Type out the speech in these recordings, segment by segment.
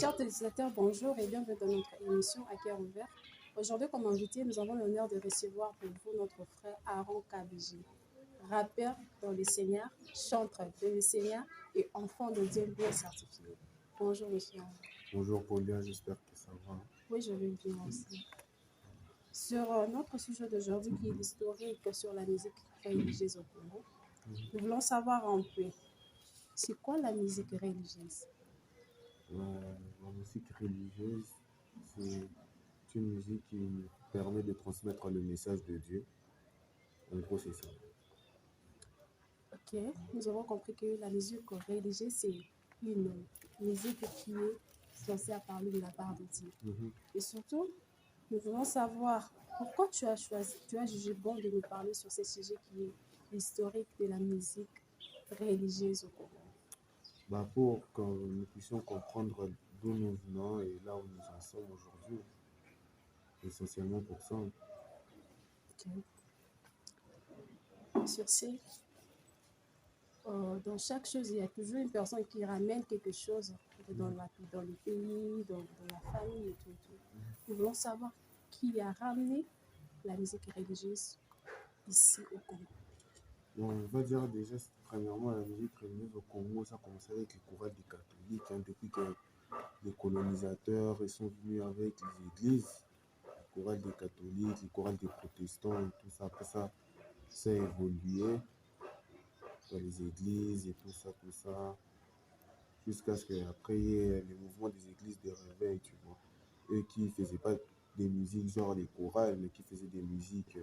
Chers téléspectateurs, bonjour et bienvenue dans notre émission à cœur ouvert. Aujourd'hui, comme invité, nous avons l'honneur de recevoir pour vous notre frère Aaron Kabiji, rappeur dans le Seigneur, chanteur de le Seigneur et enfant de Dieu bien certifié. Bonjour, monsieur Aaron. Bonjour Paulia, j'espère que ça va. Oui, je vais bien aussi. Sur notre sujet d'aujourd'hui qui est l'historique sur la musique religieuse au Congo, nous voulons savoir un peu, c'est quoi la musique religieuse? La musique religieuse, c'est une musique qui permet de transmettre le message de Dieu. En gros, c'est ça. Ok, nous avons compris que la musique religieuse, c'est une musique qui est censée parler de la part de Dieu. Et surtout, nous voulons savoir pourquoi tu as jugé bon de nous parler sur ce sujet qui est l'historique de la musique religieuse au Congo. Pour que nous puissions comprendre d'où nous venons et là où nous en sommes aujourd'hui. Essentiellement pour ça. Okay. Sur ce, dans chaque chose, il y a toujours une personne qui ramène quelque chose dans le pays, dans la famille et tout. Nous voulons savoir qui a ramené la musique religieuse ici au Congo. Bon, on va dire déjà, premièrement, la musique religieuse au Congo, ça a commencé avec les chorales des catholiques, depuis que les colonisateurs sont venus avec les églises, les chorales des catholiques, les chorales des protestants et tout ça. Après ça a évolué dans les églises et tout ça, jusqu'à ce qu'après il y ait les mouvements des églises de réveil, tu vois. Eux qui ne faisaient pas des musiques genre les chorales, mais qui faisaient des musiques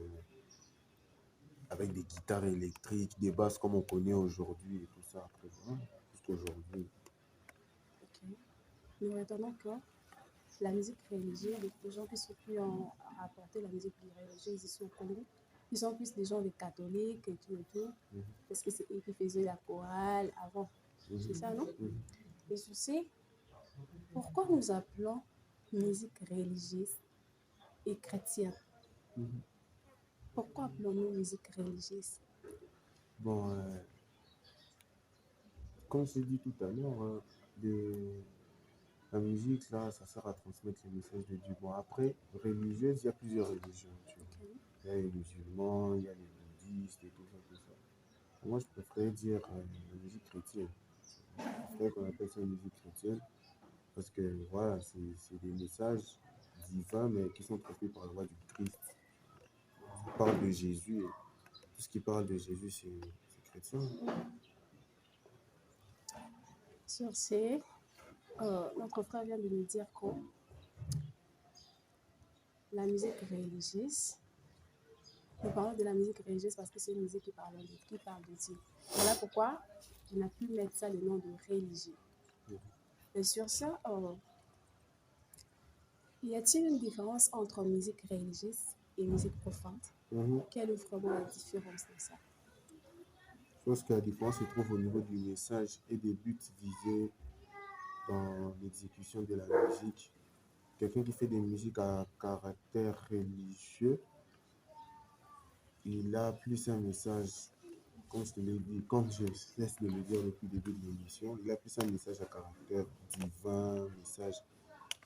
avec des guitares électriques, des basses comme on connaît aujourd'hui et tout ça, après voilà, jusqu'aujourd'hui. Ok. Nous retenons que la musique religieuse, les gens qui sont plus apporter la musique religieuse ici au Congo, ils sont plus des gens des catholiques et tout, parce que c'est eux qui faisaient la chorale avant. C'est ça, non? Et je sais, pourquoi nous appelons musique religieuse et chrétienne? Pourquoi appelons-nous musique religieuse? Bon, comme je l'ai dit tout à l'heure, la musique, là, ça sert à transmettre les messages de Dieu. Bon, après, religieuse, il y a plusieurs religions, tu vois. Okay. Il y a les musulmans, il y a les bouddhistes et tout ça, tout ça. Moi, je préférais dire la musique chrétienne. Je préfère qu'on appelle ça une musique chrétienne parce que, voilà, c'est des messages divins, mais qui sont transmis par la voix du Christ. Ça parle de Jésus. Tout ce qui parle de Jésus, c'est chrétien. Sur ce, notre frère vient de nous dire que la musique religieuse, nous parlons de la musique religieuse parce que c'est une musique qui parle de Dieu. Voilà pourquoi on a pu mettre ça le nom de religieux. Et sur ça, y a-t-il une différence entre musique religieuse et musique profane? Quelle est vraiment la différence de ça? Je pense que la différence se trouve au niveau du message et des buts visés dans l'exécution de la musique. Quelqu'un qui fait des musiques à caractère religieux, il a plus un message, comme je te l'ai dit, comme je cesse de le dire depuis le début de l'émission, il a plus un message à caractère divin, un message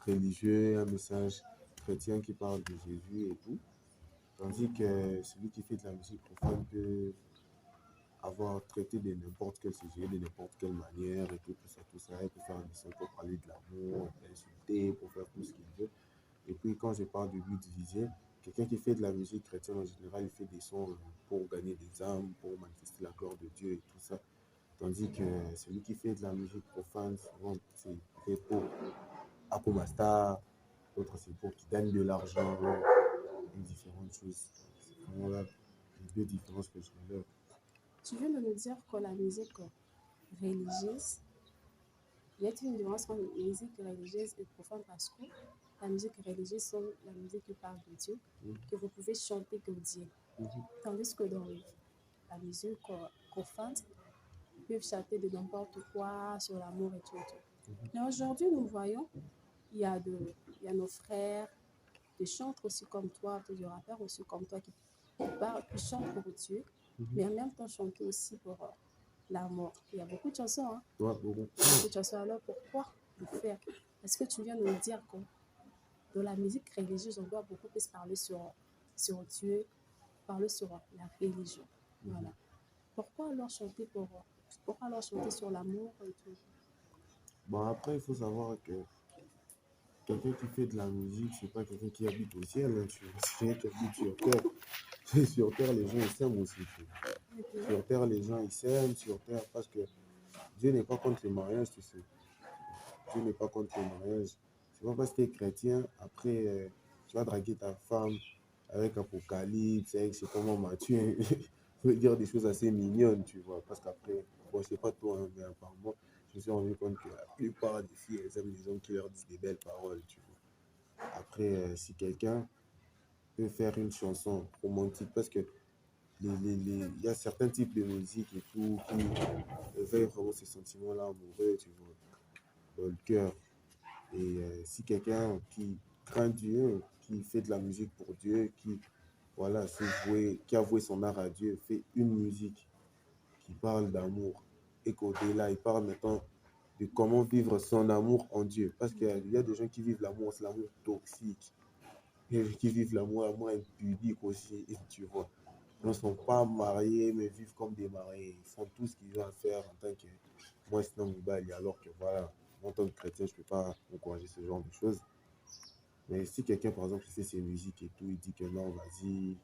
religieux, un message chrétien qui parle de Jésus et tout. Tandis que celui qui fait de la musique profane peut avoir traité de n'importe quel sujet, de n'importe quelle manière et tout ça. Il peut faire un dessin pour parler de l'amour, insulter, pour faire tout ce qu'il veut. Et puis quand je parle de but visé, quelqu'un qui fait de la musique chrétienne en général, il fait des sons pour gagner des âmes, pour manifester la gloire de Dieu et tout ça. Tandis que celui qui fait de la musique profane, souvent c'est fait pour Akomasta, d'autres c'est pour qu'il gagne de l'argent, et différentes choses. C'est vraiment là les deux différences que je relève. Tu viens de nous dire que la musique religieuse, il y a une différence entre la musique religieuse et profane parce que la musique religieuse, c'est la musique qui parle de Dieu, que vous pouvez chanter que Dieu. Tandis que dans la musique profane, ils peuvent chanter de n'importe quoi sur l'amour et tout. Mais aujourd'hui, nous voyons, il y a nos frères, des chanteurs aussi comme toi, des rappeurs aussi comme toi qui chantent pour Dieu, mais en même temps chanter aussi pour l'amour. Il y a beaucoup de chansons, hein? Ouais, beaucoup. Beaucoup de chansons. Alors pourquoi de faire. Parce que tu viens de me dire que dans la musique religieuse, on doit beaucoup plus parler sur Dieu, parler sur la religion. Voilà. Pourquoi alors chanter sur l'amour et tout? Bon, après, il faut savoir que quelqu'un qui fait de la musique, c'est pas quelqu'un qui habite au ciel, hein, tu vois. C'est quelqu'un qui habite sur terre. Et sur terre, les gens, ils s'aiment aussi, tu vois. Ok. Sur terre, les gens, ils s'aiment sur terre parce que Dieu n'est pas contre le mariage, tu sais. Dieu n'est pas contre le mariage. C'est pas parce que tu es chrétien, après, tu vas draguer ta femme avec Apocalypse, avec je sais comment Matthieu. Je veux dire des choses assez mignonnes, tu vois. Parce qu'après, bon, je sais pas toi, hein, mais apparemment, je me suis rendu compte que la plupart des filles, elles aiment les hommes qui leur disent des belles paroles, tu vois. Après, si quelqu'un peut faire une chanson romantique, parce que il y a certains types de musique et tout qui éveillent vraiment ces sentiments-là amoureux, tu vois, dans le cœur. Et si quelqu'un qui craint Dieu, qui fait de la musique pour Dieu, qui, voilà, qui a voué son art à Dieu, fait une musique qui parle d'amour et qu'au-delà, il parle maintenant de comment vivre son amour en Dieu. Parce qu'il y a des gens qui vivent l'amour, c'est l'amour toxique. Et qui vivent l'amour impudique aussi, tu vois. Ils ne sont pas mariés, mais vivent comme des mariés. Ils font tout ce qu'ils ont à faire en tant que moi, sinon, Mibali, alors que voilà, en tant que chrétien, je ne peux pas encourager ce genre de choses. Mais si quelqu'un, par exemple, fait ses musiques et tout, il dit que non, vas-y,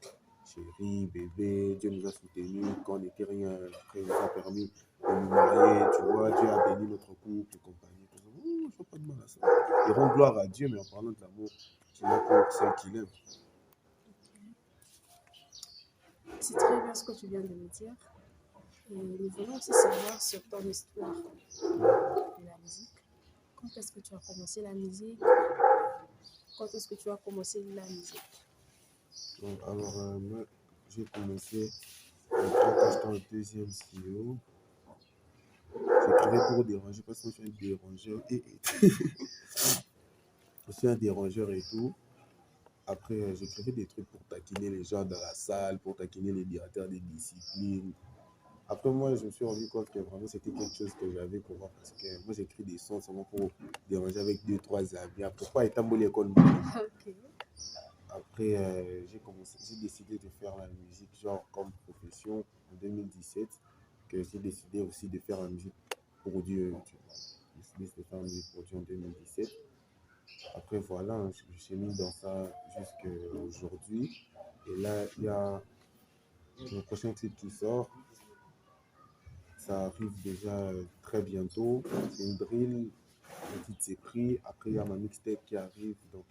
chérie, bébé, Dieu nous a soutenus quand on n'était rien, après il nous a permis de nous marier, tu vois, Dieu a béni notre couple et compagnie. Je ne fais pas de mal à ça. Il rend gloire à Dieu, mais en parlant de l'amour qu'il a pour celle qu'il aime. C'est très bien ce que tu viens de me dire. Et nous voulons aussi savoir sur ton histoire de la musique. Quand est-ce que tu as commencé la musique? Quand est-ce que tu as commencé la musique? Donc, alors, moi, j'ai commencé quand j'étais en deuxième CE. J'écrivais pour déranger parce que je suis un dérangeur. Je suis un dérangeur et tout. Après, j'écrivais des trucs pour taquiner les gens dans la salle, pour taquiner les directeurs des disciplines. Après, moi, je me suis rendu compte que vraiment, c'était quelque chose que j'avais pour moi parce que moi, j'écris des sons seulement pour déranger avec deux, trois amis. Après, pas étant l'école. Ok. Après, j'ai décidé de faire la musique genre comme profession en 2017, que j'ai décidé aussi de faire la musique pour Dieu, tu vois. J'ai décidé de faire la musique pour Dieu en 2017. Après, voilà, hein, je suis mis dans ça jusqu'à aujourd'hui. Et là, il y a le prochain clip qui sort. Ça arrive déjà très bientôt. C'est une drill. Le titre c'est pris. Après, il y a ma mixtape qui arrive. Donc,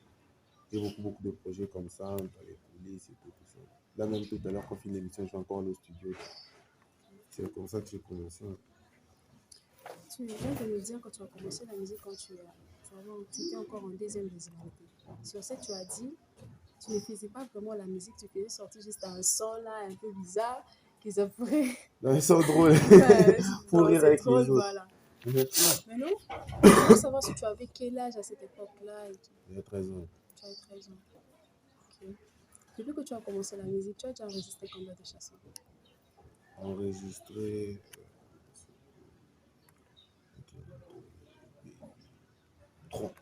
il y a beaucoup de projets comme ça, dans les coulisses et tout ça. Là, même tout à l'heure, quand on finit l'émission, je suis encore allé au studio. C'est comme ça que j'ai commencé. Tu viens de me dire que tu as commencé la musique quand tu étais encore en deuxième nationalité. Sur ce, tu as dit, tu ne faisais pas vraiment la musique, tu faisais sortir juste un son là, un peu bizarre, qui se pourrait. Non, ils sont drôles. Ouais, Pour non, rire c'est avec drôle, les autres. voilà. Mais non, je veux savoir si tu avais quel âge à cette époque-là et tout. J'ai 13 ans. Tu as 13 ans. Ok. Depuis que tu as commencé la musique, tu as déjà enregistré combien de chansons? Enregistré 3.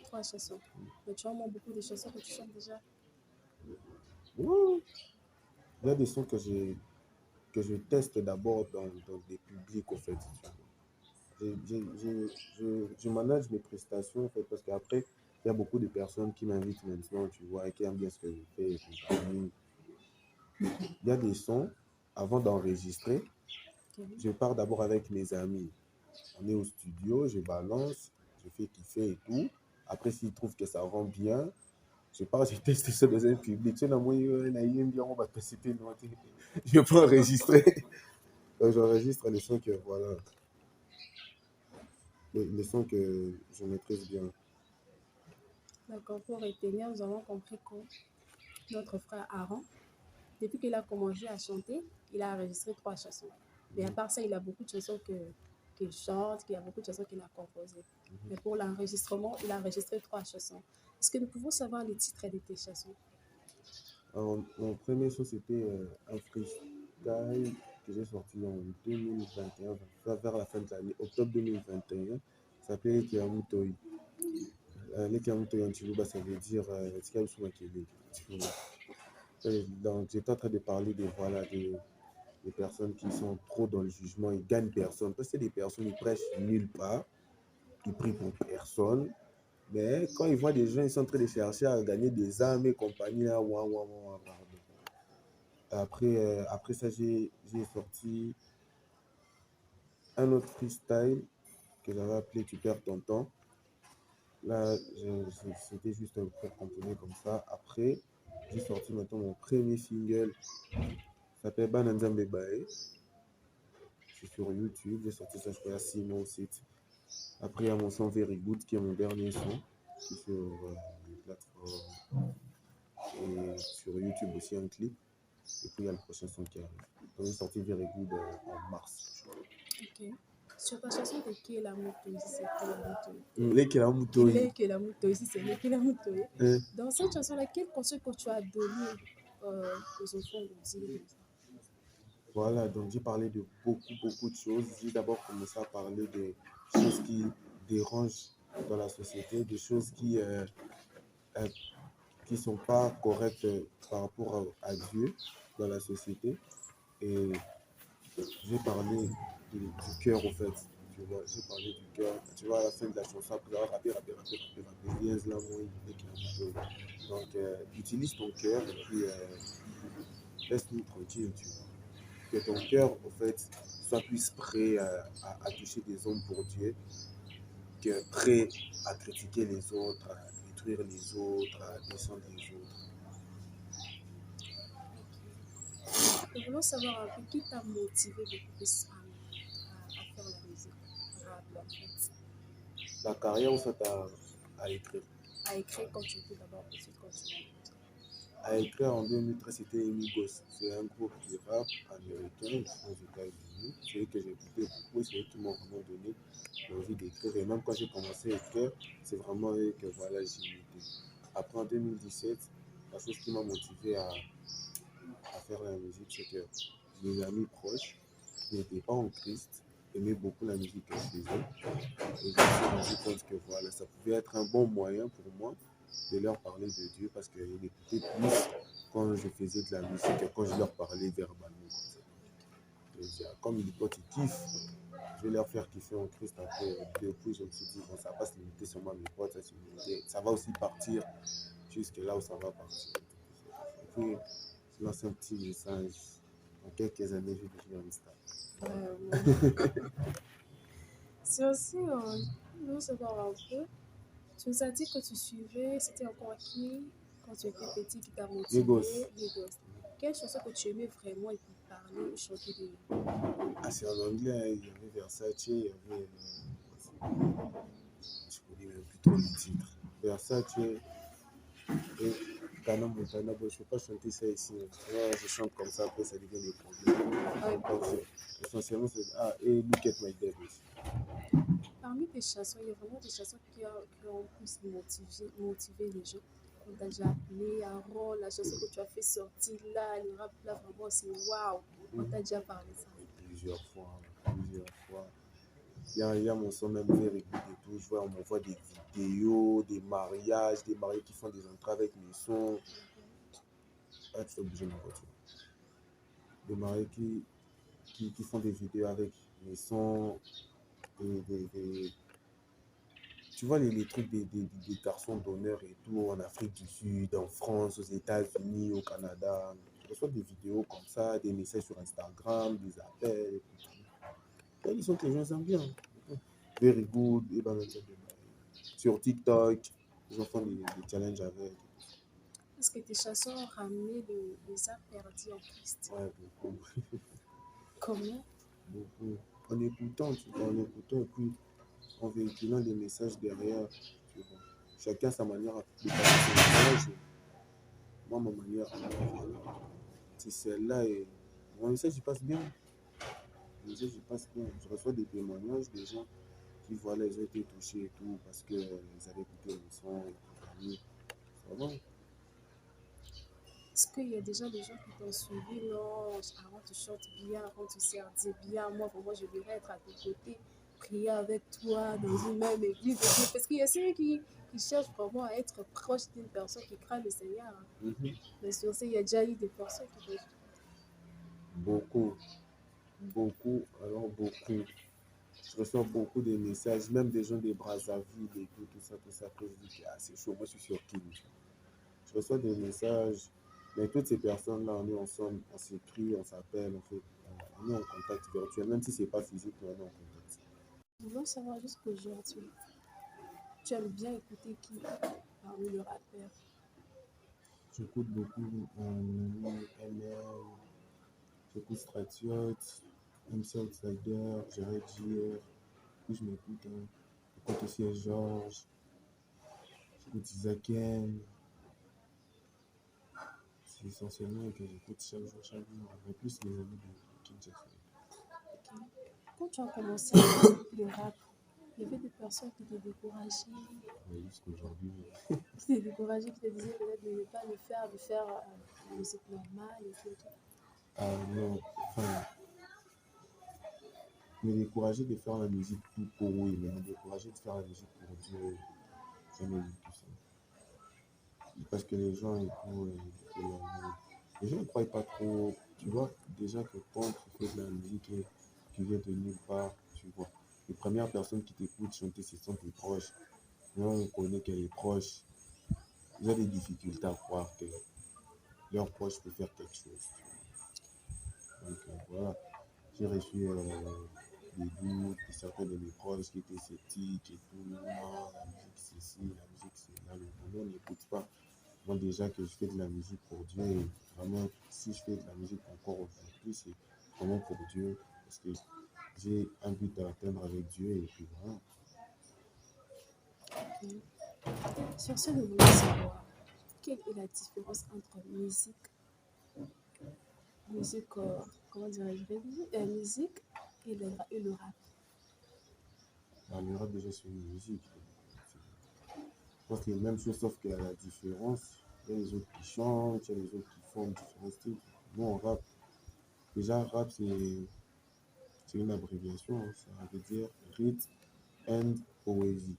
3 chansons. Mais tu as au moins beaucoup de chansons que tu chantes déjà. Ouais. Il y a des sons que je teste d'abord dans des publics, en fait. Je manage mes prestations, en fait, parce qu'après, il y a beaucoup de personnes qui m'invitent maintenant, tu vois, et qui aiment bien ce que je fais. Et compagnie. Il y a des sons, avant d'enregistrer, Ok. je pars d'abord avec mes amis. On est au studio, je balance, je fais kiffer et tout. Après, s'ils trouvent que ça rend bien, je pars, je teste ça dans un public. Tu sais, moi, bien, on va tester, non, je peux enregistrer. Donc, j'enregistre les sons que, voilà, les sons que je maîtrise bien. D'accord, pour retenir, nous avons compris que notre frère Aaron, depuis qu'il a commencé à chanter, il a enregistré 3 chansons. Mais à part ça, il a beaucoup de chansons qu'il chante, il y a beaucoup de chansons qu'il a composées. Mais pour l'enregistrement, il a enregistré 3 chansons. Est-ce que nous pouvons savoir les titres de tes chansons? Alors, mon premier son, c'était un freestyle que j'ai sorti en 2021, vers la fin de l'année, octobre 2021. Ça s'appelait Kiamutoi. Les Kiamutoi en Chiluba, ça veut dire Tikausuma Kele. Donc, j'étais en train de parler voilà, des personnes qui sont trop dans le jugement, ils gagnent personne. Parce que c'est des personnes, ils prêchent nulle part, ils prient pour personne. Mais quand ils voient des gens, ils sont en train de chercher à gagner des âmes et compagnie. Là, pardon. Après ça, j'ai sorti un autre freestyle que j'avais appelé Tu perds ton temps. Là, c'était juste pour composer comme ça. Après, j'ai sorti maintenant mon premier single. Ça s'appelle Bananzambe Bae. C'est sur YouTube. J'ai sorti ça, je crois, il y a 6 mois ou 7. Après, il y a mon son Very Good qui est mon dernier son. Qui est sur les plateformes. Et sur YouTube aussi un clip. Et puis il y a le prochain son qui arrive. Donc j'ai sorti Very Good en mars. Ok. Sur ta chanson de Qui est la moto, ici c'est Qui est la moto. Les qui la moto. Il est que la moto, ici c'est Qui est la moto. Hein? Dans cette chanson-là, quel conseil que tu as donné aux enfants de dire? Voilà, donc j'ai parlé de beaucoup de choses. J'ai d'abord commencé à parler des choses qui dérangent dans la société, des choses qui sont pas correctes par rapport à Dieu dans la société. Et j'ai parlé du cœur, au fait. Tu vois, j'ai parlé du cœur. Tu vois, à la fin de la chanson, après avoir rappé. Donc, utilise ton cœur et puis laisse-nous tranquille, tu vois. Que ton cœur, au fait, soit plus prêt à toucher des hommes pour Dieu, que prêt à critiquer les autres, à détruire les autres, à descendre les autres. Nous voulons savoir un peu qui t'a motivé beaucoup plus à faire la musique, en fait. La carrière, ou ça à écrire. À écrire quand tu étais d'abord petite, quand tu étais À écrire en 2013, c'était Amigos. C'est un groupe de rap américain aux États-Unis. C'est eux que j'ai écouté beaucoup, c'est eux qui m'ont vraiment donné l'envie d'écrire. Et même quand j'ai commencé à écrire, c'est vraiment eux que voilà, j'ai imité. Après, en 2017, la chose qui m'a motivé à faire la musique, c'est que mes amis proches qui n'étaient pas en Christ aimaient beaucoup la musique que je faisais. Et je me suis rendu compte que voilà, ça pouvait être un bon moyen pour moi de leur parler de Dieu parce qu'ils écoutaient plus quand je faisais de la musique que quand je leur parlais verbalement. Comme les potes ils kiffent, je vais leur faire kiffer en Christ après. Depuis, je me suis dit, bon, ça va pas se limiter seulement à mes potes, ça va aussi partir jusque là où ça va partir. Et puis, je lance un petit message. Dans quelques années, je vais devenir une star. c'est aussi, nous voulons savoir un peu. Tu nous as dit que tu suivais, c'était encore qui, quand tu étais petit, qui t'a motivé? Les gosses. Quelle chanson que tu aimais vraiment et puis parler ou chanter de... Ah, c'est en anglais, il y avait Versace, il y avait. Je connais même plus trop le titre. Versace et Ghana Montana. Bon, je ne peux pas chanter ça ici. Je chante comme ça, après ça devient des problèmes. Donc, essentiellement, c'est. Ah, et Look at My Dead aussi. Parmi tes chansons, il y a vraiment des chansons qui ont plus motivé les gens. On t'a déjà appelé Aaron, la chanson que tu as fait sortir là, le rap là, vraiment, c'est waouh. On t'a déjà parlé de ça. Plusieurs fois. Il y a mon son même Very Good et tout. Je vois, on m'envoie des vidéos, des mariés qui font des entrées avec mes sons. Ah, tu fais bouger ma voiture. Des mariés qui font des vidéos avec mes sons. Tu vois les trucs des garçons d'honneur et tout en Afrique du Sud, en France, aux États-Unis, au Canada. Je reçois des vidéos comme ça, des messages sur Instagram, des appels. Et tout. Ils sont que les gens aiment bien. Very Good, et ben, sur TikTok, ils ont fait des challenges avec. Est-ce que tes chansons ont ramené les âmes perdues en Christ? Ouais, beaucoup. Comment? Beaucoup. En écoutant, tu vois, en écoutant et puis en véhiculant des messages derrière, tu vois. Chacun sa manière de passer son message. Moi, ma manière, c'est celle-là et mon message, il passe bien. Le message, il passe bien. Je reçois des témoignages des gens qui, voilà, ils ont été touchés et tout parce qu'ils avaient écouté le son et compagnie. Ça va. Est-ce qu'il y a déjà des gens qui t'ont suivi? Non, avant tu chantes bien, avant tu sers bien, moi vraiment je voudrais être à tes côtés. prier avec toi dans une même église. Parce qu'il y a ceux qui cherchent vraiment à être proche d'une personne qui craint le Seigneur. Mais sur ça, il y a déjà eu des personnes qui peuvent. Beaucoup, beaucoup, alors beaucoup. Je reçois beaucoup de messages, même des gens des Brazzaville et tout ça, que je dis que c'est chaud, moi je suis sur qui. Je reçois des messages, mais toutes ces personnes-là, on est ensemble, on s'écrit, on s'appelle, on est en contact virtuel, même si c'est pas physique, mais on est en contact. Nous voulons savoir jusqu'aujourd'hui, tu aimes bien écouter qui parmi le rappeur? J'écoute beaucoup ML, j'écoute Stratiote, MC Outsider, Jared JR, puis je m'écoute, j'écoute aussi Georges, j'écoute Isaken. C'est essentiellement que j'écoute chaque jour, en plus les amis de Kinshasa. Ok. Quand tu as commencé le rap, il y avait des personnes qui te décourageaient, Mais jusqu'aujourd'hui, qui te disaient peut-être de ne pas le faire, de faire la musique normale et tout. non, enfin, me décourager de faire la musique tout pour oui, mais me décourager de faire la musique pour Dieu, jamais vu tout ça. Parce que les gens et tout, les gens ne croient pas trop, tu vois, déjà que quand tu fais de la musique et tu viens de nulle part, tu vois, les premières personnes qui t'écoutent chanter, ce sont tes proches. Moi, on connaît qu'elle est proche, ils ont des difficultés à croire que leurs proches peuvent faire quelque chose. Donc voilà, j'ai reçu des doutes de certains de mes proches qui étaient sceptiques et tout. Non, la musique c'est ci, la musique c'est là, le boulot n'écoute pas. Moi déjà que je fais de la musique pour Dieu et vraiment si je fais de la musique encore aujourd'hui, c'est vraiment pour Dieu parce que j'ai un but à atteindre avec Dieu et puis voilà. Ok. Sur ce, nous voulons savoir quelle est la différence entre musique, comment dirais-je, musique et le rap. Bah, le rap déjà c'est une musique. Je pense que les mêmes choses sauf qu'il y a la différence. Il y a les autres qui chantent, il y a les autres qui font différents styles. Nous on rappe. Déjà rap c'est une abréviation, hein. Ça veut dire rythme and poésie.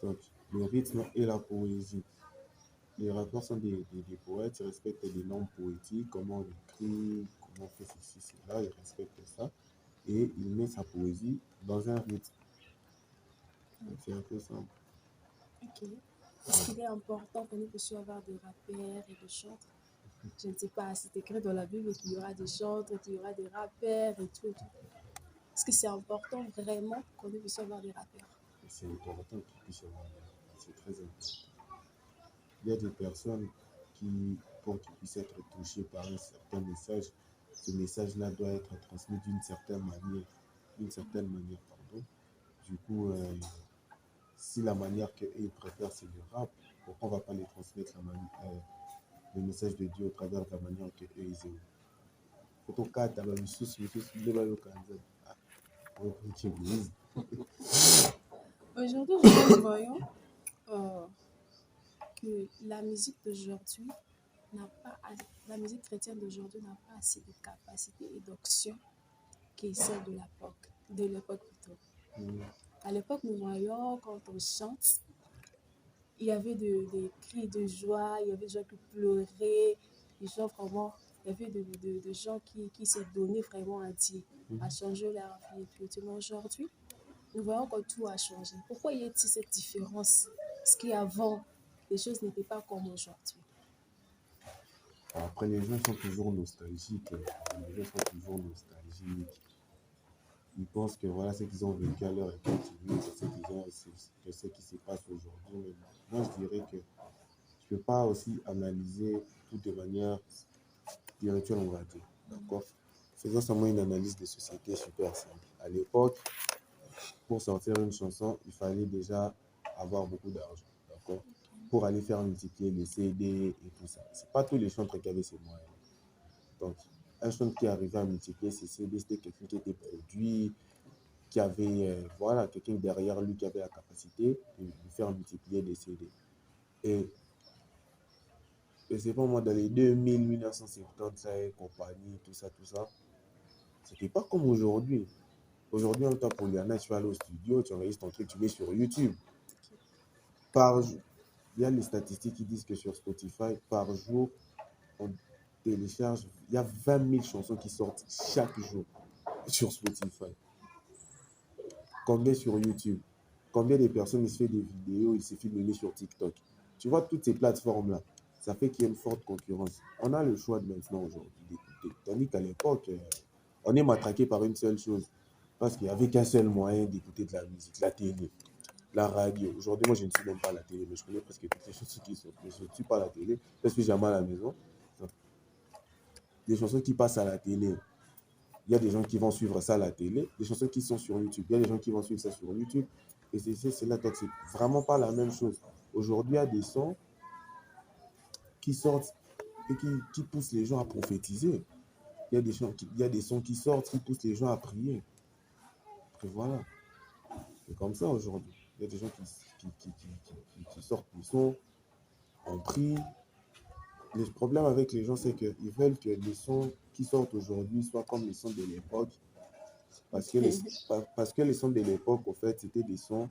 Donc le rythme et la poésie. Les rappeurs sont des poètes, ils respectent les normes poétiques, comment on écrit, comment on fait ceci, cela, ils respectent ça. Et il met sa poésie dans un rythme. Donc c'est un peu simple. Ok. Est-ce qu'il est important que nous puissions avoir des rappeurs et des chantres? Je ne sais pas, c'est écrit dans la Bible qu'il y aura des chantres, qu'il y aura des rappeurs et tout. Est-ce que c'est important vraiment qu'on puisse avoir des rappeurs? Et c'est important qu'ils puissent avoir c'est très important. Il y a des personnes qui, pour qu'ils puissent être touchés par un certain message, ce message-là doit être transmis d'une certaine manière, pardon. Du coup, si la manière qu'ils préfèrent c'est le rap, pourquoi on ne va pas les transmettre le message de Dieu au travers de la manière qu'eux ils aiment. Photokata, Aujourd'hui, nous voyons euh, que la musique d'aujourd'hui n'a pas, la musique chrétienne d'aujourd'hui n'a pas assez de capacité et d'action qui est celle de l'époque plutôt. À l'époque, nous voyons quand on chante, il y avait des cris de joie, il y avait des gens qui pleuraient, des gens vraiment, il y avait de gens qui se donnaient vraiment à Dieu, à changer leur vie. Effectivement, aujourd'hui, nous voyons que tout a changé. Pourquoi y a-t-il cette différence? Parce qu'avant, les choses n'étaient pas comme aujourd'hui. Après, les gens sont toujours nostalgiques. Les gens sont toujours nostalgiques. Ils pensent que voilà ce qu'ils ont vécu à leur époque, c'est ce qui se passe aujourd'hui. Mais moi, je dirais que je ne peux pas aussi analyser tout de manière spirituelle, on va dire. D'accord? Faisons seulement une analyse de société super simple. À l'époque, pour sortir une chanson, il fallait déjà avoir beaucoup d'argent. D'accord? Pour aller faire multiplier les CD et tout ça. C'est pas tous les chantres qui avaient ces moyens. Donc, un chanteur qui arrivait à multiplier ses CD, c'était quelqu'un qui était produit, qui avait, voilà, quelqu'un derrière lui qui avait la capacité de faire multiplier des CD. Et je sais pas moi, dans les 2000, 1970, ça et compagnie, tout ça, c'était pas comme aujourd'hui. Aujourd'hui, en temps pour Liana, tu vas aller au studio, tu enregistres ton truc, tu mets sur YouTube. Par jour, il y a les statistiques qui disent que sur Spotify, par jour, on télécharge, il y a 20 000 chansons qui sortent chaque jour sur Spotify. Combien sur YouTube? Combien de personnes ils se font des vidéos, ils se filment sur TikTok? Tu vois, toutes ces plateformes-là, ça fait qu'il y a une forte concurrence. On a le choix de maintenant aujourd'hui d'écouter. Tandis qu'à l'époque, on est matraqué par une seule chose. Parce qu'il n'y avait qu'un seul moyen d'écouter de la musique, la télé, la radio. Aujourd'hui, moi, je ne suis même pas à la télé, mais je connais presque toutes les chansons qui sortent. Mais je ne suis pas à la télé, parce que jamais à la maison. Des chansons qui passent à la télé, il y a des gens qui vont suivre ça à la télé, des chansons qui sont sur YouTube, il y a des gens qui vont suivre ça sur YouTube. Et c'est là, donc c'est vraiment pas la même chose. Aujourd'hui, il y a des sons qui sortent et qui poussent les gens à prophétiser. Il y a des sons qui sortent qui poussent les gens à prier. Et voilà. C'est comme ça aujourd'hui. Il y a des gens qui sortent des sons, on prie. Le problème avec les gens, c'est qu'ils veulent que les sons qui sortent aujourd'hui soient comme les sons de l'époque. Parce que les sons de l'époque, au fait, c'était des sons,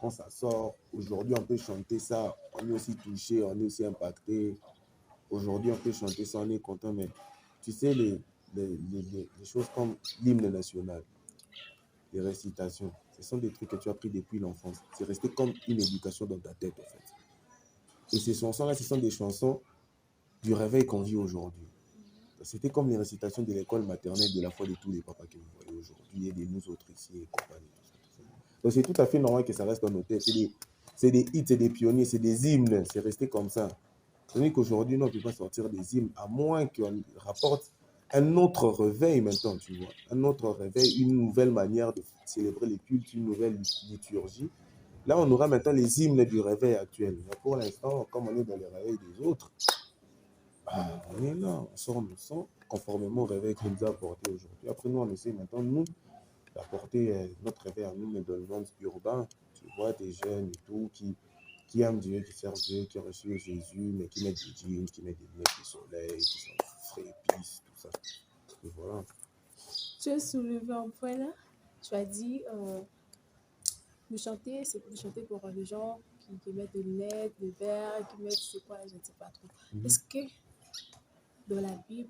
quand ça sort, aujourd'hui, on peut chanter ça, on est aussi touché, on est aussi impacté. Aujourd'hui, on peut chanter ça, on est content, mais tu sais, les choses comme l'hymne national, les récitations, ce sont des trucs que tu as appris depuis l'enfance. C'est resté comme une éducation dans ta tête, en fait. Et ces chansons-là, ce sont des chansons du réveil qu'on vit aujourd'hui. C'était comme les récitations de l'école maternelle de la foi de tous les papas que vous voyez aujourd'hui, et de nous autres ici et compagnie. Donc c'est tout à fait normal que ça reste dans nos têtes. C'est des hits, c'est des pionniers, c'est des hymnes, c'est resté comme ça. C'est-à-dire qu'aujourd'hui, on ne peut pas sortir des hymnes, à moins qu'on rapporte un autre réveil maintenant, tu vois. Un autre réveil, une nouvelle manière de célébrer les cultes, une nouvelle liturgie. Là, on aura maintenant les hymnes du réveil actuel. Mais pour l'instant, comme on est dans le réveil des autres, on est là, on sort nos sons conformément au réveil qu'il nous a apporté aujourd'hui. Après, nous, on essaie maintenant, nous, d'apporter notre réveil à nous, mais dans le monde urbain. Tu vois, des jeunes et tout qui aiment Dieu, qui servent Dieu, qui ont reçu Jésus, mais qui mettent des jeans, qui mettent des lunettes de soleil, qui sont frais, épices, tout ça. Et voilà. Tu as soulevé un point là. Tu as dit le chanter, c'est de chanter pour les gens qui mettent des lunettes, des verres, qui mettent c'est quoi, je ne sais pas trop. Est-ce que dans la Bible,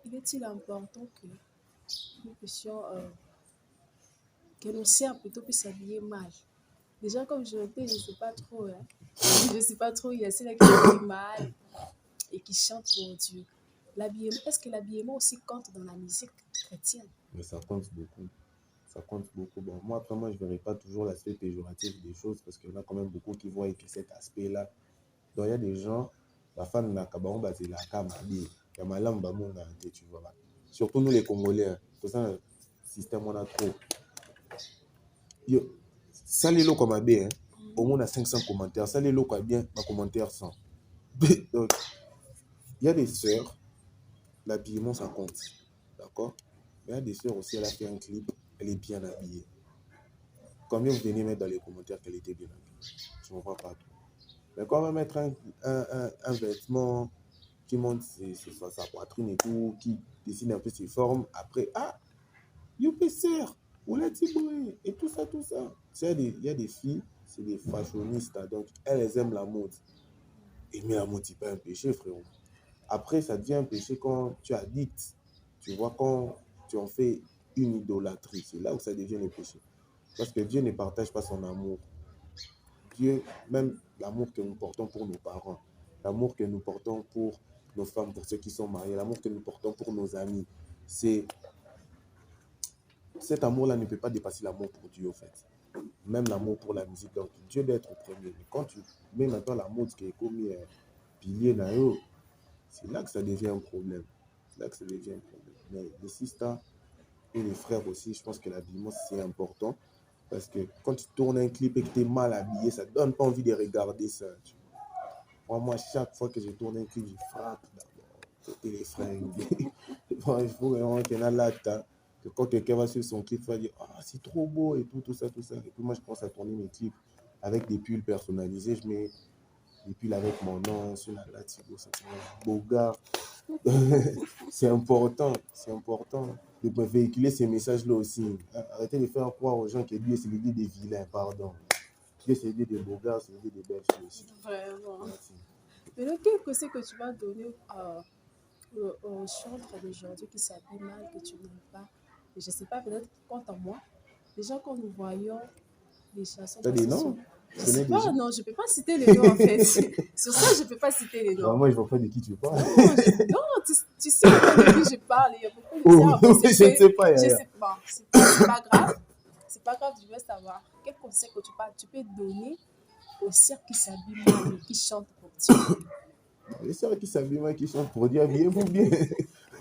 il est-il important que nous puissions, que nos sœurs plutôt puissent s'habiller mal? Déjà, comme je l'étais, je ne sais pas trop. Hein. Je ne sais pas trop. Il y a ceux-là qui s'habillent mal et qui chantent pour Dieu. L'habillement, est-ce que l'habillement aussi compte dans la musique chrétienne? Mais ça compte beaucoup. Ça compte beaucoup. Bon, moi, après, moi, je ne verrai pas toujours l'aspect péjoratif des choses parce qu'il y en a quand même beaucoup qui voient que cet aspect-là. Donc, il y a des gens, la femme n'a qu'à c'est la cam, il y a ma langue, tu vois. Surtout nous, les Congolais, hein. Tout ça, le système, on a trop. Yo, ça, les lots comme à bien, au moins on a 500 commentaires. Ça, les lots comme bien, ma commentaire 100. Donc, il y a des sœurs, l'habillement, ça compte. D'accord? Mais il y a des sœurs aussi, elle a fait un clip, elle est bien habillée. Combien vous venez mettre dans les commentaires qu'elle était bien habillée? Je ne vois pas tout. Mais quand on va mettre un vêtement qui montre sa poitrine et tout, qui dessine un peu ses formes, après, youpi sœur, on l'a dit, et tout ça, tout ça. Il y a des filles, c'est des fashionistes, hein, donc elles aiment la mode. Et mais la mode, c'est pas un péché, frérot. Après, ça devient un péché quand tu addictes. Tu vois, quand tu en fais une idolâtrie, c'est là où ça devient le péché. Parce que Dieu ne partage pas son amour. Dieu, même l'amour que nous portons pour nos parents, l'amour que nous portons pour nos femmes, pour ceux qui sont mariés, l'amour que nous portons pour nos amis, cet amour-là ne peut pas dépasser l'amour pour Dieu, en fait. Même l'amour pour la musique. Donc, Dieu doit être au premier. Mais quand tu mets maintenant la mode qui est comme pilier, c'est là que ça devient un problème. C'est là que ça devient un problème. Mais les sisters et les frères aussi, je pense que l'habillement, c'est important. Parce que quand tu tournes un clip et que tu es mal habillé, ça ne donne pas envie de regarder ça. Moi, chaque fois que je tourne un clip, je frappe d'abord. C'était les fringues. Bon, il faut vraiment qu'il y en a là, que quand quelqu'un va sur son clip, il va dire c'est trop beau et tout, tout ça, tout ça. Et puis moi, je commence à tourner mes clips avec des pulls personnalisés. Je mets des pulls avec mon nom sur la Latigo, ça beau gars. C'est important de véhiculer ces messages-là aussi. Arrêtez de faire croire aux gens que Dieu, c'est le Dieu des vilains, pardon. Dieu, c'est le Dieu des beaux gars, c'est le Dieu des belles filles aussi. Vraiment. Merci. Maintenant, quel conseil que tu vas donner aux chantres d'aujourd'hui qui s'habillent mal, que tu n'aimes pas? Et je ne sais pas, peut-être quant à moi, déjà quand nous voyons les chansons T'as des passer noms? sur... Je Tu sais connais pas, déjà? non, je ne peux pas citer les noms en fait. Sur ça, je ne peux pas citer les noms. Vraiment, je vois pas de qui tu parles. Non, tu sais de qui je parle. Il y a beaucoup de Oh, ça. Bon, je ne sais pas, je Yaya. sais pas. C'est pas grave. C'est pas grave, je veux savoir. Quel conseil que tu peux donner aux sœurs qui s'habillent mal et qui chantent pour Dieu? Les sœurs qui s'habillent mal, qui chantent pour dire habillez-vous bien.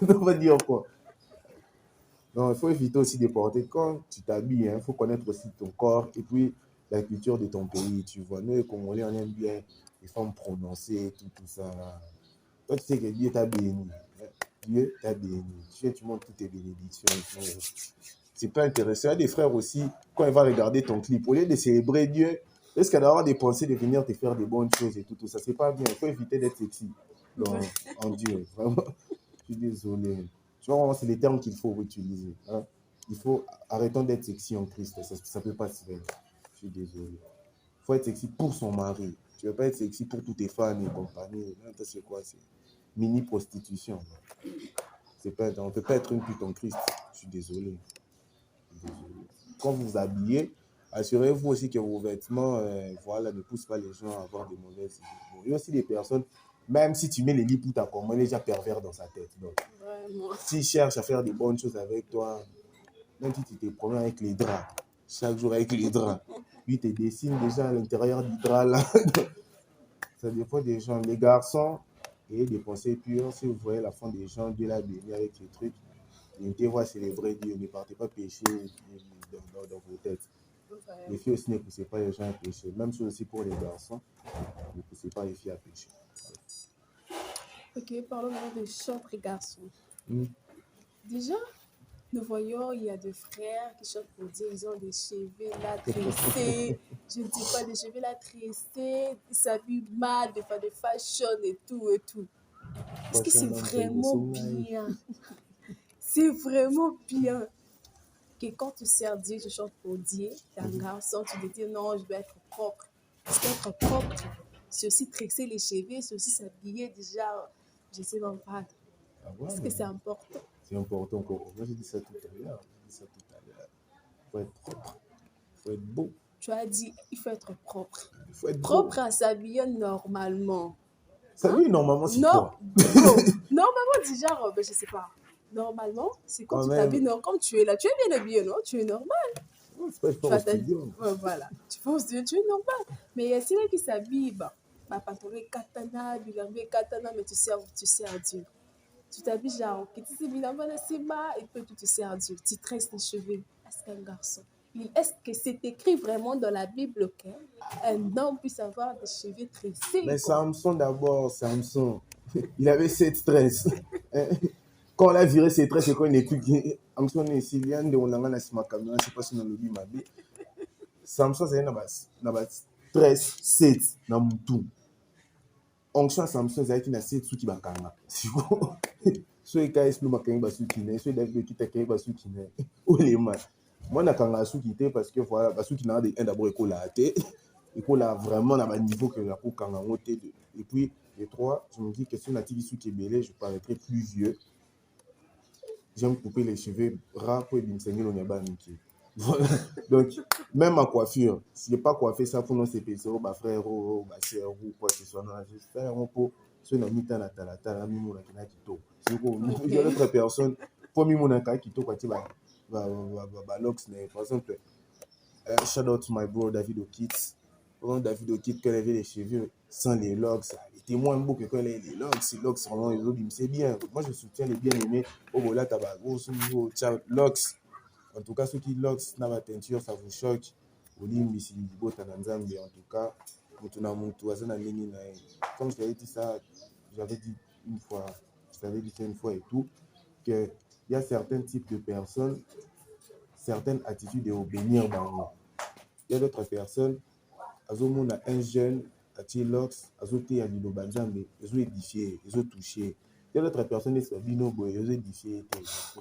On va dire quoi? Non, il faut éviter aussi de porter. Quand tu t'habilles, il faut connaître aussi ton corps et puis la culture de ton pays. Tu vois, nous, les Congolais, on aime bien les femmes prononcées, tout ça. Là. Toi, tu sais que Dieu t'a béni. Hein. Dieu t'a béni. Tu montres toutes tes bénédictions. C'est pas intéressant. Il y a des frères aussi, quand ils vont regarder ton clip, au lieu de célébrer Dieu, est-ce qu'elle avoir des pensées de venir te faire des bonnes choses et tout ça? C'est pas bien. Il faut éviter d'être sexy en Dieu. Vraiment, je suis désolé. Tu vois, vraiment, c'est les termes qu'il faut utiliser. Hein. Il faut arrêtons d'être sexy en Christ. Ça peut pas se faire. Je suis désolé. Il faut être sexy pour son mari. Tu ne veux pas être sexy pour tous tes fans et compagnie. C'est quoi? C'est mini prostitution. On ne peut pas être une pute en Christ. Je suis désolé. Quand vous vous habillez, assurez-vous aussi que vos vêtements ne poussent pas les gens à avoir de mauvaises idées. Bon, il y a aussi des personnes, même si tu mets les lits à comment, il est déjà pervers dans sa tête. Donc, s'il cherche à faire des bonnes choses avec toi, même si tu te promènes avec les draps, chaque jour avec les draps, lui te dessine déjà à l'intérieur du drap là. Ça dépend des gens. Les garçons, ayez des pensées pures. Si vous voyez la fin des gens, Dieu l'a béni avec ces trucs. Venez voir célébrer Dieu. Ne partez pas pécher dans vos têtes. Les filles aussi ne poussez pas les gens à pécher. Même chose aussi pour les garçons. Ne poussez pas les filles à pécher. Ok, parlons maintenant de chantres et garçons. Mm. Déjà, nous voyons, il y a des frères qui chantent pour Dieu, ils ont des cheveux là tressés. Je ne dis pas des cheveux là tressés, ils s'habillent mal, des fois de fashion et tout et tout. Est-ce que c'est vraiment bien? C'est vraiment bien que quand tu sers Dieu, tu chantes pour Dieu, t'es un garçon, tu te dis non, je dois être propre. Parce qu'être propre, c'est aussi tresser les cheveux, c'est aussi s'habiller déjà, je sais même pas. Ah ouais, Est-ce que c'est important? c'est important encore. Moi, j'ai dit ça tout à l'heure. Il faut être propre. Il faut être beau. Tu as dit, il faut être propre. Il faut être Propre beau. à s'habiller normalement. S'habiller normalement, c'est Non, quoi? normalement, déjà, je ne sais pas. Normalement, c'est quand Quand tu même. t'habilles, comme tu es là. Tu es bien habillé, non? Tu es normal. Non, c'est pas Tu fort au studio. voilà. Tu penses que tu es normal. Mais il y a celui qui s'habille, bah, pantalon katana, bilambe katana, mais tu sers Dieu. Tu t'habilles genre, que tu sais, bilambe c'est bas, et puis tu te sers Dieu. Tu tresses les cheveux. Est-ce qu'un garçon? Est-ce que c'est écrit vraiment dans la Bible qu'un homme puisse avoir des cheveux tressés? Mais Samson d'abord, Samson, il avait 7 stress. Quand on a viré ses tresses, c'est quand il n'est plus. Samson est Sylviane de Onanga Nasima Kamina, je ne sais pas si on a lobby ma vie. Samson, c'est un stress 7 dans mon tout. Onction Samson, c'est qu'il a 7 sous qui va kanga. Soit il a essayé de faire des sous qui n'est, soit il a essayé de faire des sous qui n'est. Où les mains? Moi, je n'ai pas sous qui était parce que voilà, sous qui n'a d'abord école à thé. École a vraiment à niveau que la peau kanga monté. Et puis, les trois, je me dis que si on a dit sous qui est belé, je paraîtrais plus vieux. J'aime couper les cheveux ras pour m'enseigner le nyaba miki. Voilà. Donc, même ma coiffure, si je n'ai pas coiffé ça pour nos CPC, ma frère, ma soeur, ou quoi que ce soit, j'espère un peu, si on a mis la talata, mimo na kina kito. C'est quoi, il y a d'autres personnes, pour mimo na kina kito, quoi, tu vas, lox, par exemple, shout out to my bro David O'Kitts. Quand David O'Kitts, quand il avait les cheveux sans les locks, il était moins beau que quand il avait les locks. Les locks, vraiment, les autres, c'est bien. Moi, je soutiens les bien-aimés. Oh, voilà, t'as gros, locks. En tout cas, ceux qui locks, n'a pas teinture, ça vous choque. Olimbi, si Libo, Tananzambi, en tout cas, comme je t'avais dit ça, j'avais dit une fois, je t'avais dit ça une fois et tout, qu'il y a certains types de personnes, certaines attitudes à obéir dans nous. Il y a d'autres personnes, on a un jeune, Atilox, Azote Alilobanzambe, ils ont édifié, ils ont touché. Il y a d'autres personnes qui sont bino boy, ils ont édifié,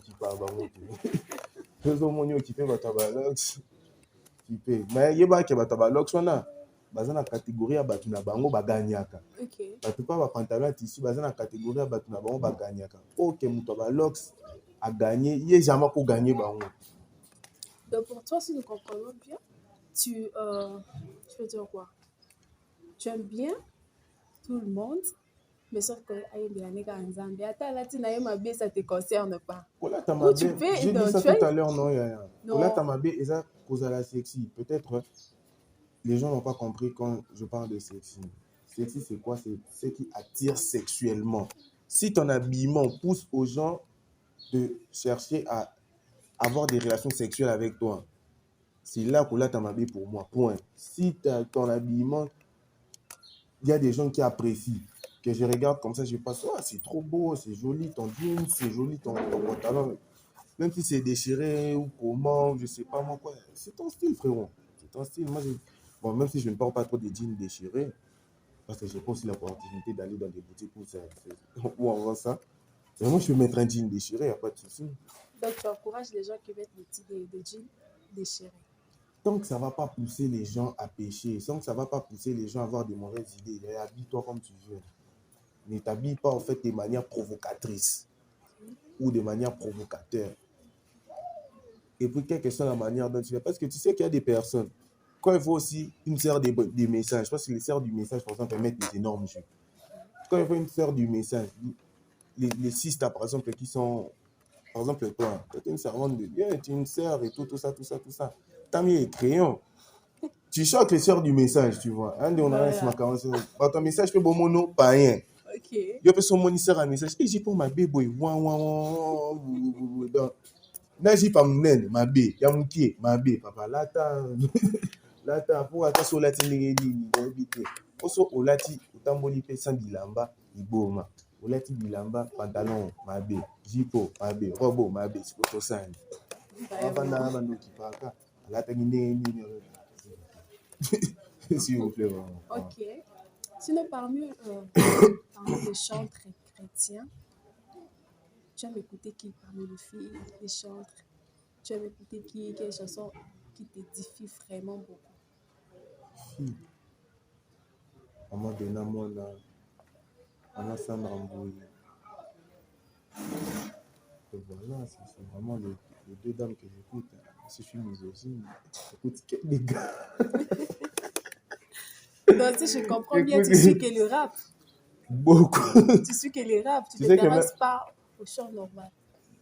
qui parlent bango. Ils ont monio qui fait batabalox, qui fait. Mais il y a pas qui batabalox on a. Bazana na catégorie à batu na bango baganyaka. Ok. Batu pas ba pantalon à tissu, bazana na catégorie à batu na bango baganyaka. OK, mutabalox a gagné, il est jamais pour gagner bango. Donc pour toi, si nous comprenons bien, tu veux dire quoi? Tu aimes bien tout le monde, mais sauf que ça te concerne pas. Ou tu peux, J'ai dit non, ça tu tout as... à l'heure, non, Yaya. Ola Non, Tamabe, et ça cause à la sexy. Peut-être les gens n'ont pas compris quand je parle de sexy. Sexy, c'est quoi? C'est ce qui attire sexuellement. Si ton habillement pousse aux gens de chercher à avoir des relations sexuelles avec toi, c'est là qu'Ola Tamabe pour moi. Point. Si ton habillement, il y a des gens qui apprécient, que je regarde comme ça, je passe, oh, c'est trop beau, c'est joli ton jean, c'est joli ton pantalon. Même si c'est déchiré ou comment, je sais pas moi quoi. C'est ton style, frérot. C'est ton style. Moi, bon, même si je ne parle pas trop des jeans déchirés, parce que j'ai pas aussi l'opportunité d'aller dans des boutiques où on vend ça. Mais moi, je peux mettre un jean déchiré, il n'y a pas de souci. donc tu encourages les gens qui mettent des jeans déchirés. Tant que ça ne va pas pousser les gens à pécher, tant que ça ne va pas pousser les gens à avoir de mauvaises idées, habille-toi comme tu veux. Ne t'habille pas en fait de manière provocatrice ou de manière provocateur. Et puis, quelle que soit la manière dont tu fais. Parce que tu sais qu'il y a des personnes, quand il faut aussi une sœur des messages, parce que les sœurs du message, par exemple, elles mettent des énormes jeux. Quand il faut une sœur du message, les sisters, par exemple, qui sont, par exemple, toi, tu es une servante de Dieu, tu es une sœur et tout ça. T'as mis les crayons. Tu choques les sœurs du message, tu vois. Un de on a un macaron, ton message fait bon mono, pas rien. Ok. Il peut son moniteur à message. Et j'ai pour ma bébé, Naji pa munene mabe ya mukie mabe papa lata po ata so lati ndenge nini oyebi te oso olati otamboli mpe sans bilamba liboma olati bilamba pantalon mabe jipo mabe robo mabe siko tosani avanda bandoki paka alataki ndenge nini s'il vous plaît vraiment. Ok. Sinon, parmi les chantres chrétiens, tu aimes écouter qui parmi les filles, les chantres? Tu aimes écouter qui, quelle chanson qui t'édifie vraiment beaucoup? Fille maman Bena Mwana, maman Sandra Mbouye. Et voilà, c'est vraiment les deux dames que j'écoute. Si je suis misogyne, j'écoute les gars. Donc, si je comprends bien, tu suis que le rap. Beaucoup. Tu suis que le rap, tu Tu ne sais que t'intéresses pas au chant normal.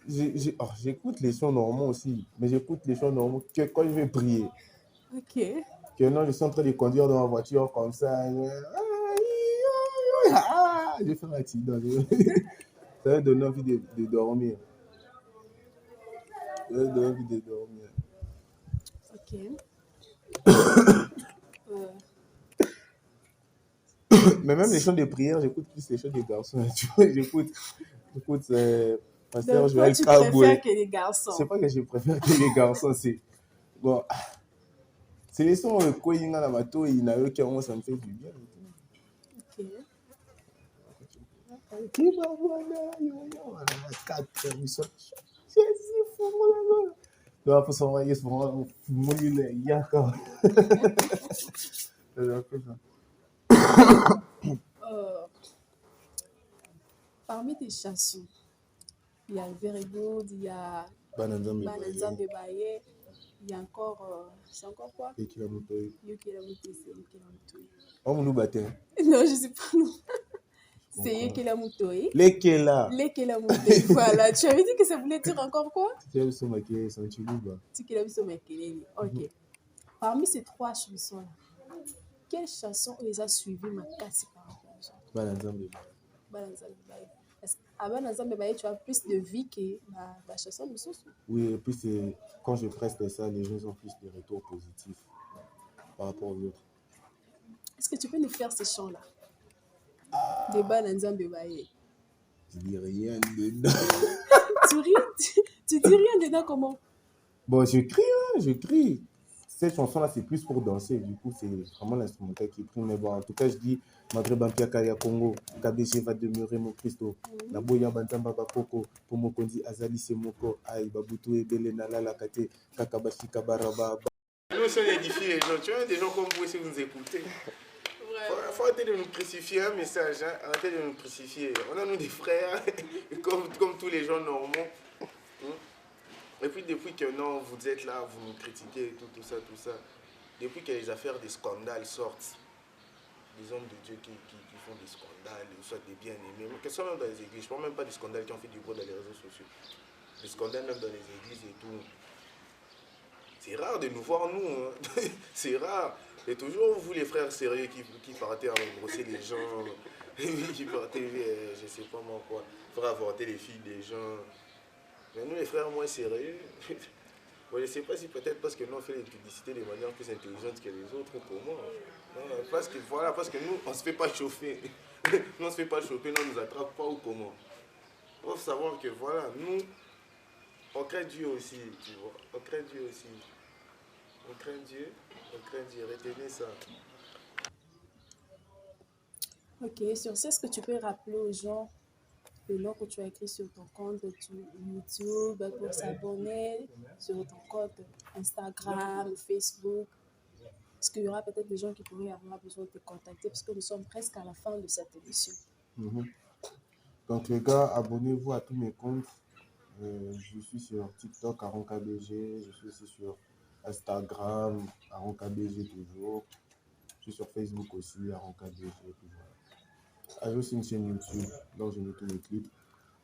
J'écoute les chants normaux aussi, mais j'écoute les chants normaux que quand je vais prier. Ok. Que non, je suis en train de conduire dans ma voiture comme ça. Je fais un accident. Ça va donner envie de dormir. Ça va donner envie de dormir. Ok. Mais même les chants de prière, j'écoute plus les chants des garçons. Tu vois, j'écoute Pasteur Joël tu Kaboué. préfères que les garçons. C'est pas que je préfère que les garçons, c'est bon. C'est les sons quoi il y a la bateau et il y a eux qui ont ça me fait du bien. Ok. Qui va voir là, voilà, 4 émissions. Jésus, faut là. Donc, faut s'envoyer sur mon lit, il y a encore. Parmi tes chansons, il y a Very Good, il y a Bananzambe Bananzambe Baye, il y a encore, c'est encore quoi? Yuki Lamutoyi. Yuki Lamutoyi, c'est Yuki Lamutoyi. On me l'oublie. Non, je sais pas, non. C'est Yuki Lamutoyi. Lekela. Lekela Mutoyi, voilà. Tu avais dit que ça voulait dire encore quoi? Tu as son maquillage, son chuluba. Ok. Parmi ces trois chansons-là, quelle chanson les a suivies ma casse par rapport aux autres? Bananzambe Baye. Parce qu'à Bananzambe Baye, tu as plus de vie que la chanson de Soso. Oui, et puis quand je preste ça, les gens ont plus de retours positifs par rapport aux autres. Est-ce que tu peux nous faire ces chants-là? De Bananzambe Baye. Je dis rien dedans. Tu dis rien dedans comment? Bon, je crie. cette chanson-là, c'est plus pour danser. Du coup, c'est vraiment l'instrumental qui prime. Mais bon, en tout cas, je dis Maghreb Ampiaka ya Congo, KBG va demeurer mon Christo. La boya bantamba bakoko, pour mon kondi azali c'est moko, aïe babutu ebele nalala kate, kakabashi kabaraba. Nous, si on édifie les gens, tu vois, des gens comme vous, si vous nous écoutez. Faut arrêter de nous crucifier un message, hein? Arrêtez de nous crucifier. On a nous des frères, comme tous les gens normaux. Et puis depuis que non, vous êtes là, vous nous critiquez, tout ça, depuis que les affaires des scandales sortent, des hommes de Dieu qui font des scandales, soit des bien-aimés, mais que ce soit même dans les églises, je ne parle même pas des scandales qui ont fait du bruit dans les réseaux sociaux, des scandales même dans les églises et tout. C'est rare de nous voir, nous, hein. C'est rare. Et toujours vous, les frères sérieux, qui partez à brosser les gens, qui partez, je sais pas moi quoi, faire avorter les filles des gens. Mais nous, les frères moins sérieux, bon, je ne sais pas si peut-être parce que nous, on fait les publicités de manière plus intelligente que les autres ou comment. Parce que voilà, parce que nous, on ne se fait pas chauffer. Nous, on ne se fait pas chauffer, nous, on ne nous attrape pas ou comment. Il faut savoir que voilà, nous, on craint Dieu aussi, tu vois. On craint Dieu aussi. On craint Dieu, retenez ça. Ok, sur ce, est-ce que tu peux rappeler aux gens le nom que tu as écrit sur ton compte YouTube pour s'abonner, sur ton compte Instagram, Facebook? Parce qu'il y aura peut-être des gens qui pourraient avoir besoin de te contacter parce que nous sommes presque à la fin de cette émission. Donc les gars, abonnez-vous à tous mes comptes. Je suis sur TikTok, AronKBG. Je suis aussi sur Instagram, AronKBG toujours. Je suis sur Facebook aussi, AronKBG. J'ai aussi une chaîne YouTube, donc je mets tous mes clips.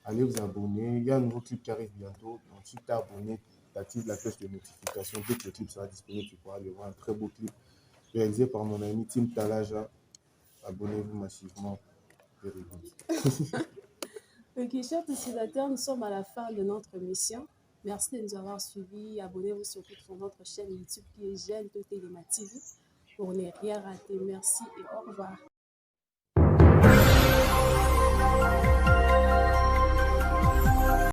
Allez vous abonner. Il y a un nouveau clip qui arrive bientôt. Donc si tu es abonné, tu actives la cloche de notification. Dès que le clip sera disponible, tu pourras aller voir un très beau clip réalisé par mon ami Tim Talaja. Abonnez-vous massivement. Very good. Ok, chers téléspectateurs, nous sommes à la fin de notre émission. Merci de nous avoir suivis. Abonnez-vous surtout sur notre chaîne YouTube qui est Jeune Téléma TV pour ne rien rater. Merci et au revoir.